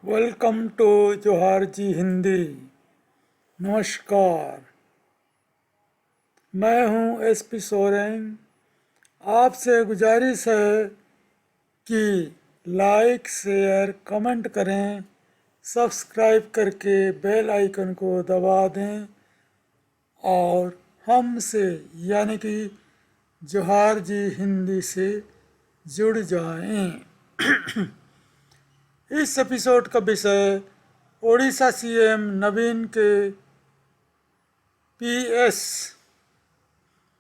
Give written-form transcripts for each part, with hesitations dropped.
Welcome to जोहार जी हिंदी। नमस्कार, मैं हूं एसपी सोरेन। आपसे गुजारिश है कि लाइक शेयर कमेंट करें, सब्सक्राइब करके बेल आइकन को दबा दें और हमसे यानी कि जोहार जी हिंदी से जुड़ जाएं। इस एपिसोड का विषय ओडिशा सीएम नवीन के पीएस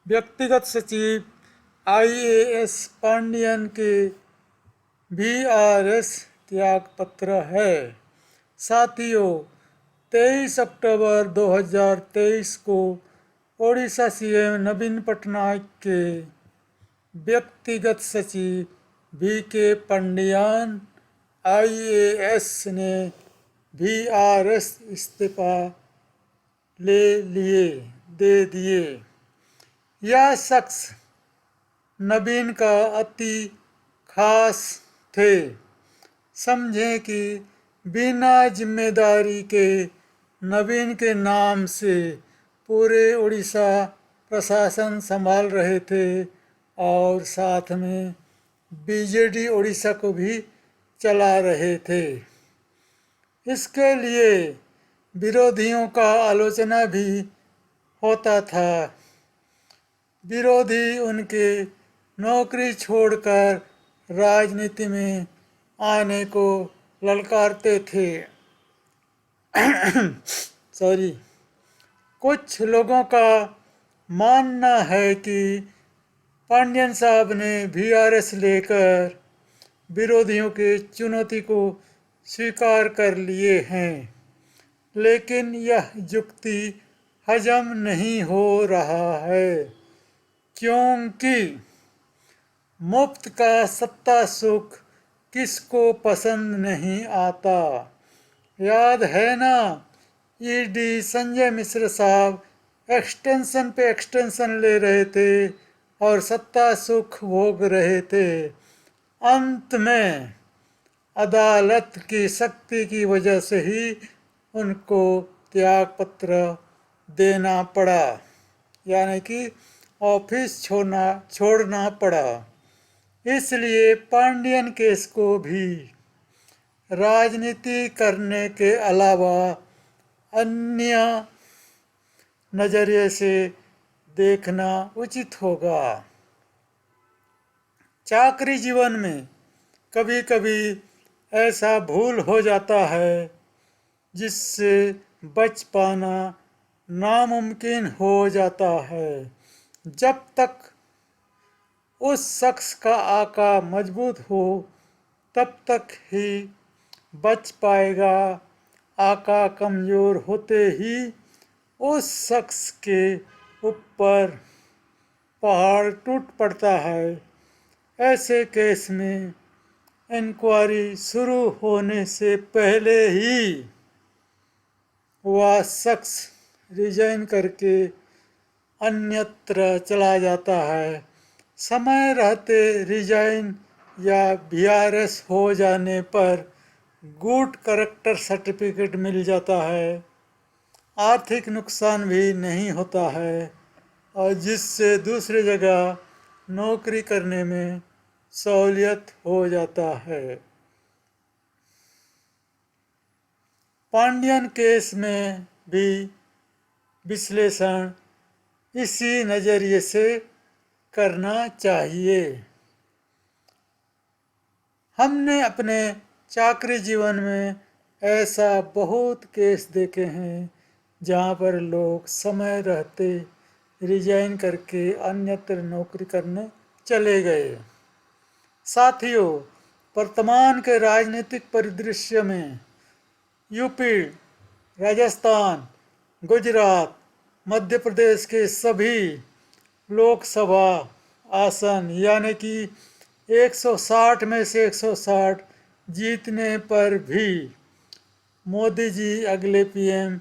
व्यक्तिगत सचिव आईएएस पांडियन के वीआरएस त्यागपत्र है। साथियों, 23 अक्टूबर 2023 को ओडिशा सीएम नवीन पटनायक के व्यक्तिगत सचिव वीके पांडियन आईएएस ने वीआरएस इस्तीफा दे दिए। यह शख्स नवीन का अति खास थे। समझें कि बिना जिम्मेदारी के नवीन के नाम से पूरे उड़ीसा प्रशासन संभाल रहे थे और साथ में बीजेडी उड़ीसा को भी चला रहे थे। इसके लिए विरोधियों का आलोचना भी होता था। विरोधी उनके नौकरी छोड़कर राजनीति में आने को ललकारते थे। सॉरी। कुछ लोगों का मानना है कि पांडियन साहब ने वीआरएस लेकर विरोधियों के चुनौती को स्वीकार कर लिए हैं, लेकिन यह युक्ति हजम नहीं हो रहा है, क्योंकि मुफ्त का सत्ता सुख किसको पसंद नहीं आता। याद है ना, ईडी संजय मिश्र साहब एक्सटेंशन पे एक्सटेंशन ले रहे थे और सत्ता सुख भोग रहे थे। अंत में अदालत की शक्ति की वजह से ही उनको त्यागपत्र देना पड़ा, यानी कि ऑफिस छोड़ना पड़ा। इसलिए पांडियन केस को भी राजनीति करने के अलावा अन्य नजरिए से देखना उचित होगा। चाकरी जीवन में कभी कभी ऐसा भूल हो जाता है जिससे बच पाना नामुमकिन हो जाता है। जब तक उस शख्स का आका मजबूत हो तब तक ही बच पाएगा। आका कमज़ोर होते ही उस शख्स के ऊपर पहाड़ टूट पड़ता है। ऐसे केस में इंक्वायरी शुरू होने से पहले ही वह शख्स रिजाइन करके अन्यत्र चला जाता है। समय रहते रिजाइन या वीआरएस हो जाने पर गुड कैरेक्टर सर्टिफिकेट मिल जाता है। आर्थिक नुकसान भी नहीं होता है और जिससे दूसरी जगह नौकरी करने में सहूलियत हो जाता है। पांडियन केस में भी विश्लेषण इसी नज़रिए से करना चाहिए। हमने अपने चाकरी जीवन में ऐसा बहुत केस देखे हैं जहाँ पर लोग समय रहते रिजाइन करके अन्यत्र नौकरी करने चले गए। साथियों, वर्तमान के राजनीतिक परिदृश्य में यूपी, राजस्थान, गुजरात, मध्य प्रदेश के सभी लोकसभा आसन यानी कि 160 में से 160 जीतने पर भी मोदी जी अगले पीएम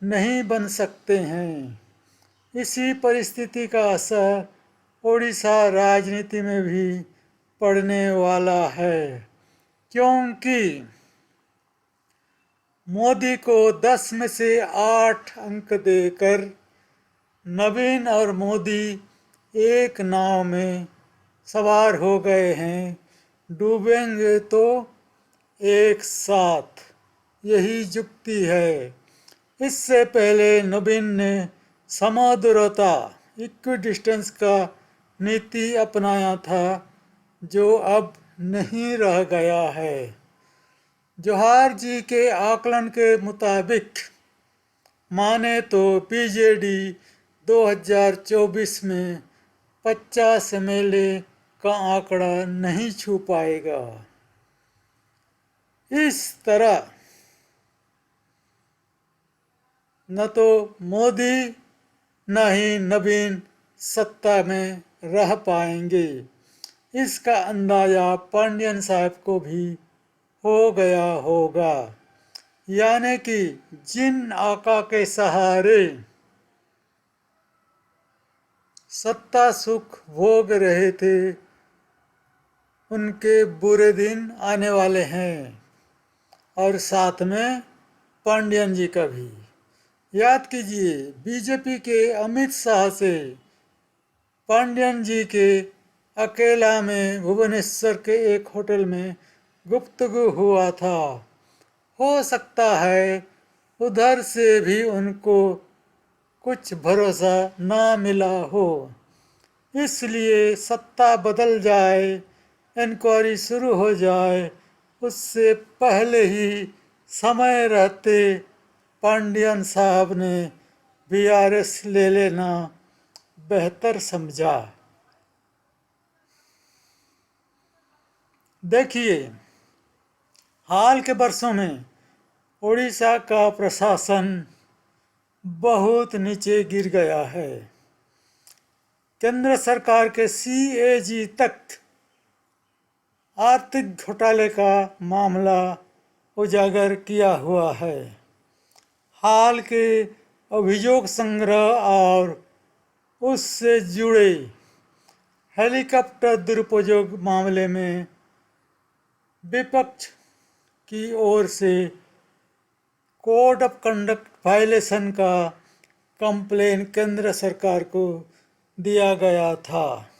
नहीं बन सकते हैं। इसी परिस्थिति का असर ओडिशा राजनीति में भी पड़ने वाला है, क्योंकि मोदी को 10 में से 8 अंक देकर नवीन और मोदी एक नाव में सवार हो गए हैं, डूबेंगे तो एक साथ, यही युक्ति है। इससे पहले नवीन ने समदूरता इक्विडिस्टेंस का नीति अपनाया था, जो अब नहीं रह गया है। जौहर जी के आकलन के मुताबिक माने तो बीजेडी 2024 में 50 एमएलए का आंकड़ा नहीं छू पाएगा। इस तरह न तो मोदी न ही नवीन सत्ता में रह पाएंगे। इसका अंदाजा पांडियन साहब को भी हो गया होगा। यानी कि जिन आका के सहारे सत्ता सुख भोग रहे थे, उनके बुरे दिन आने वाले हैं, और साथ में पांडियन जी का भी। याद कीजिए, बीजेपी के अमित शाह से पांडियन जी के अकेला में भुवनेश्वर के एक होटल में गुफ्तगू हुआ था। हो सकता है उधर से भी उनको कुछ भरोसा ना मिला हो, इसलिए सत्ता बदल जाए, इंक्वायरी शुरू हो जाए, उससे पहले ही समय रहते पांडियन साहब ने बीआरएस ले लेना बेहतर समझा। देखिए, हाल के वर्षों में उड़ीसा का प्रशासन बहुत नीचे गिर गया है। केंद्र सरकार के सीएजी तक आर्थिक घोटाले का मामला उजागर किया हुआ है। हाल के अभियोग संग्रह और उससे जुड़े हेलीकॉप्टर दुरुपयोग मामले में विपक्ष की ओर से कोड ऑफ कंडक्ट वायलेशन का कंप्लेन केंद्र सरकार को दिया गया था,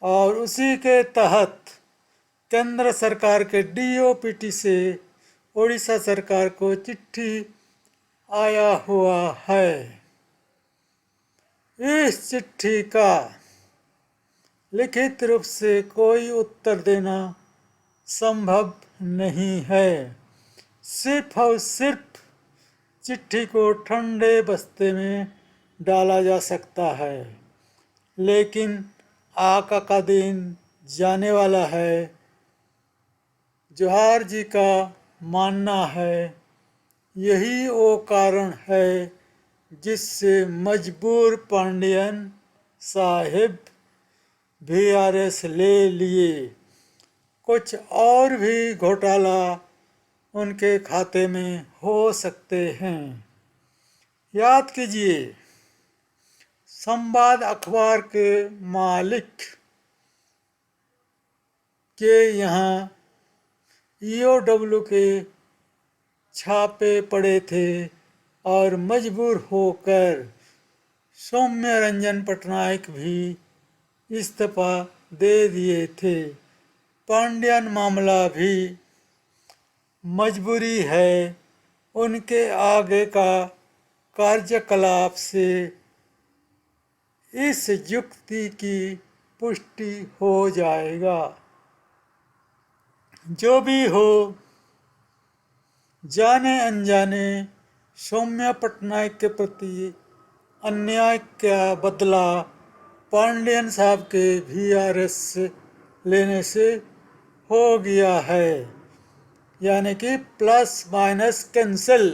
और उसी के तहत केंद्र सरकार के डीओपीटी से उड़ीसा सरकार को चिट्ठी आया हुआ है। इस चिट्ठी का लिखित रूप से कोई उत्तर देना संभव नहीं है। सिर्फ और सिर्फ चिट्ठी को ठंडे बस्ते में डाला जा सकता है, लेकिन आका का दिन जाने वाला है। जौहर जी का मानना है यही वो कारण है जिससे मजबूर पांडियन साहिब बीआरएस ले लिए। कुछ और भी घोटाला उनके खाते में हो सकते हैं। याद कीजिए, संवाद अखबार के मालिक के यहाँ ईओडब्ल्यू के छापे पड़े थे और मजबूर होकर सौम्य रंजन पटनायक भी इस्तीफा दे दिए थे। पांडियन मामला भी मजबूरी है। उनके आगे का कार्यकलाप से इस युक्ति की पुष्टि हो जाएगा। जो भी हो, जाने अनजाने सौम्या पटनायक के प्रति अन्याय का बदला पांडियन साहब के बीआरएस लेने से हो गया है, यानी कि प्लस माइनस कैंसिल।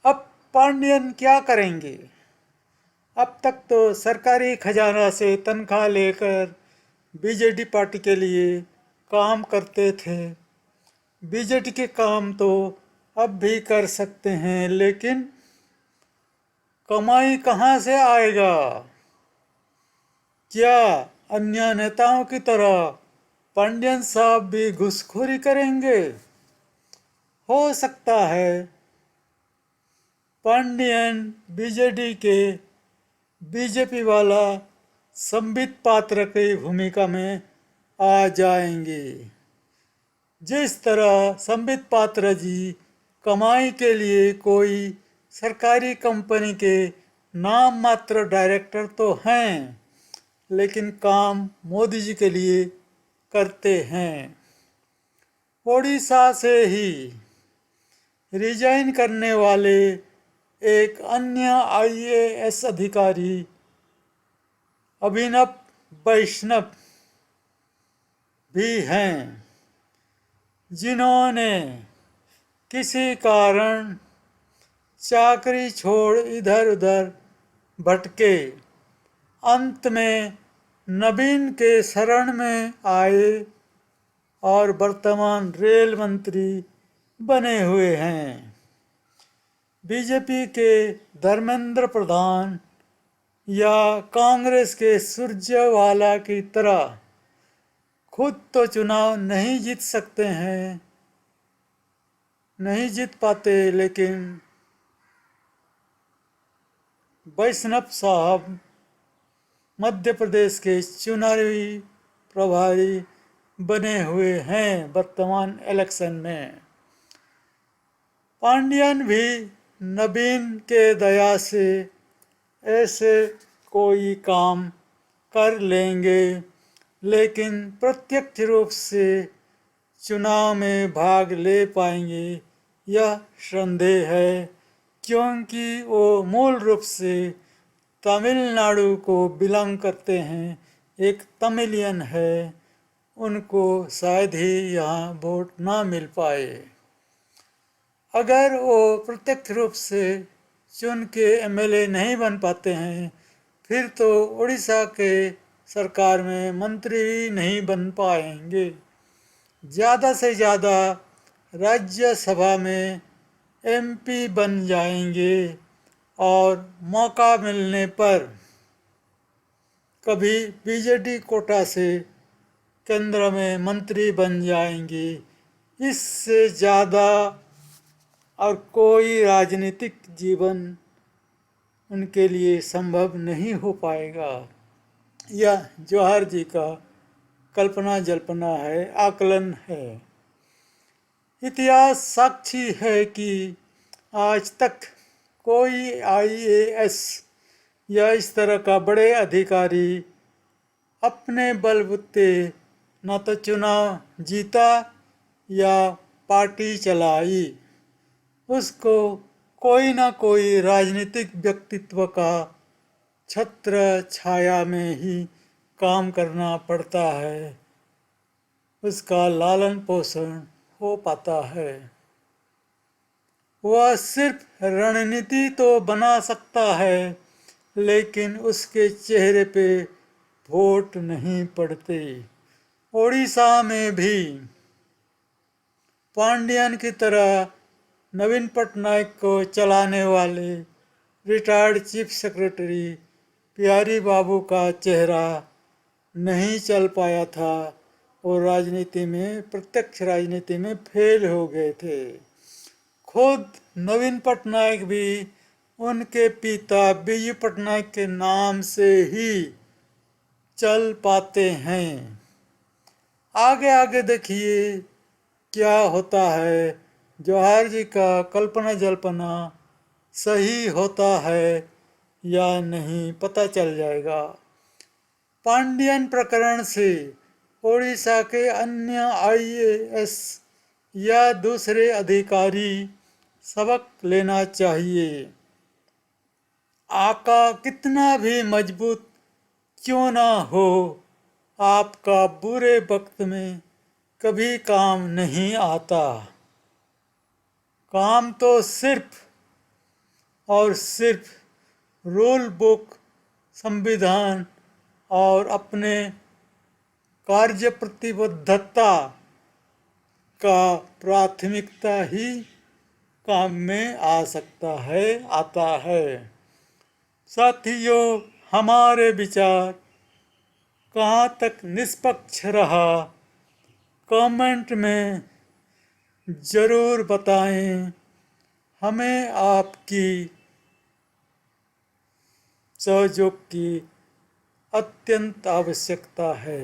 अब पांडियन क्या करेंगे? अब तक तो सरकारी खजाना से तनख्वाह लेकर बीजेडी पार्टी के लिए काम करते थे। बीजेडी के काम तो अब भी कर सकते हैं, लेकिन कमाई कहाँ से आएगा? क्या अन्य नेताओं की तरह पांडियन साहब भी घूसखोरी करेंगे? हो सकता है पांडियन बीजेडी के बीजेपी वाला संबित पात्र की भूमिका में आ जाएंगे। जिस तरह संबित पात्र जी कमाई के लिए कोई सरकारी कंपनी के नाम मात्र डायरेक्टर तो हैं, लेकिन काम मोदी जी के लिए करते हैं। ओडिशा से ही रिजाइन करने वाले एक अन्य आईएएस अधिकारी अभिनव वैष्णव भी हैं, जिन्होंने किसी कारण चाकरी छोड़ इधर उधर भटके, अंत में नवीन के शरण में आए और वर्तमान रेल मंत्री बने हुए हैं। बीजेपी के धर्मेंद्र प्रधान या कांग्रेस के सुरजेवाला की तरह खुद तो चुनाव नहीं जीत पाते, लेकिन वैष्णव साहब मध्य प्रदेश के चुनावी प्रभारी बने हुए हैं वर्तमान इलेक्शन में। पांडियन भी नवीन के दया से ऐसे कोई काम कर लेंगे, लेकिन प्रत्यक्ष रूप से चुनाव में भाग ले पाएंगे यह संदेह है, क्योंकि वो मूल रूप से तमिलनाडु को बिलोंग करते हैं, एक तमिलियन है, उनको शायद ही यहाँ वोट ना मिल पाए। अगर वो प्रत्यक्ष रूप से चुन के एमएलए नहीं बन पाते हैं, फिर तो उड़ीसा के सरकार में मंत्री भी नहीं बन पाएंगे। ज़्यादा से ज़्यादा राज्यसभा में एमपी बन जाएंगे और मौका मिलने पर कभी बीजेडी कोटा से केंद्र में मंत्री बन जाएंगे। इससे ज़्यादा और कोई राजनीतिक जीवन उनके लिए संभव नहीं हो पाएगा। यह जवाहर जी का कल्पना जल्पना है, आकलन है। इतिहास साक्षी है कि आज तक कोई आईएएस या इस तरह का बड़े अधिकारी अपने बलबूते न तो चुनाव जीता या पार्टी चलाई, उसको कोई ना कोई राजनीतिक व्यक्तित्व का छत्र छाया में ही काम करना पड़ता है, उसका लालन पोषण हो पाता है। वह सिर्फ रणनीति तो बना सकता है, लेकिन उसके चेहरे पे वोट नहीं पड़ते। ओडिशा में भी पांडियन की तरह नवीन पटनायक को चलाने वाले रिटायर्ड चीफ सेक्रेटरी प्यारी बाबू का चेहरा नहीं चल पाया था और प्रत्यक्ष राजनीति में फेल हो गए थे। खुद नवीन पटनायक भी उनके पिता बीजू पटनायक के नाम से ही चल पाते हैं। आगे आगे देखिए क्या होता है। जवाहर जी का कल्पना जल्पना सही होता है या नहीं पता चल जाएगा। पांडियन प्रकरण से ओडिशा के अन्य आईएएस या दूसरे अधिकारी सबक लेना चाहिए। आका कितना भी मजबूत क्यों ना हो, आपका बुरे वक्त में कभी काम नहीं आता। काम तो सिर्फ और सिर्फ रूल बुक, संविधान और अपने कार्य प्रतिबद्धता का प्राथमिकता ही काम में आता है। साथियों, हमारे विचार कहाँ तक निष्पक्ष रहा, कमेंट में ज़रूर बताएं, हमें आपकी सहयोग की अत्यंत आवश्यकता है।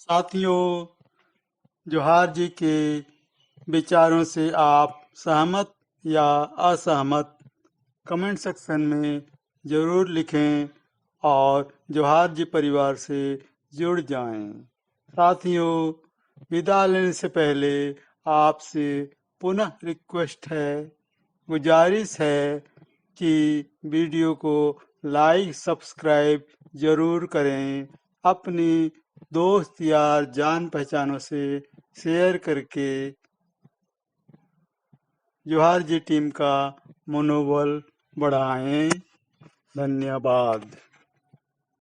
साथियों, जोहार जी के विचारों से आप सहमत या असहमत कमेंट सेक्शन में ज़रूर लिखें और जोहार जी परिवार से जुड़ जाएं। साथियों, विदा लेने से पहले आपसे पुनः रिक्वेस्ट है, गुजारिश है कि वीडियो को लाइक सब्सक्राइब ज़रूर करें। अपनी दोस्त यार जान पहचानों से शेयर करके जोहार जी टीम का मनोबल बढ़ाएं। धन्यवाद।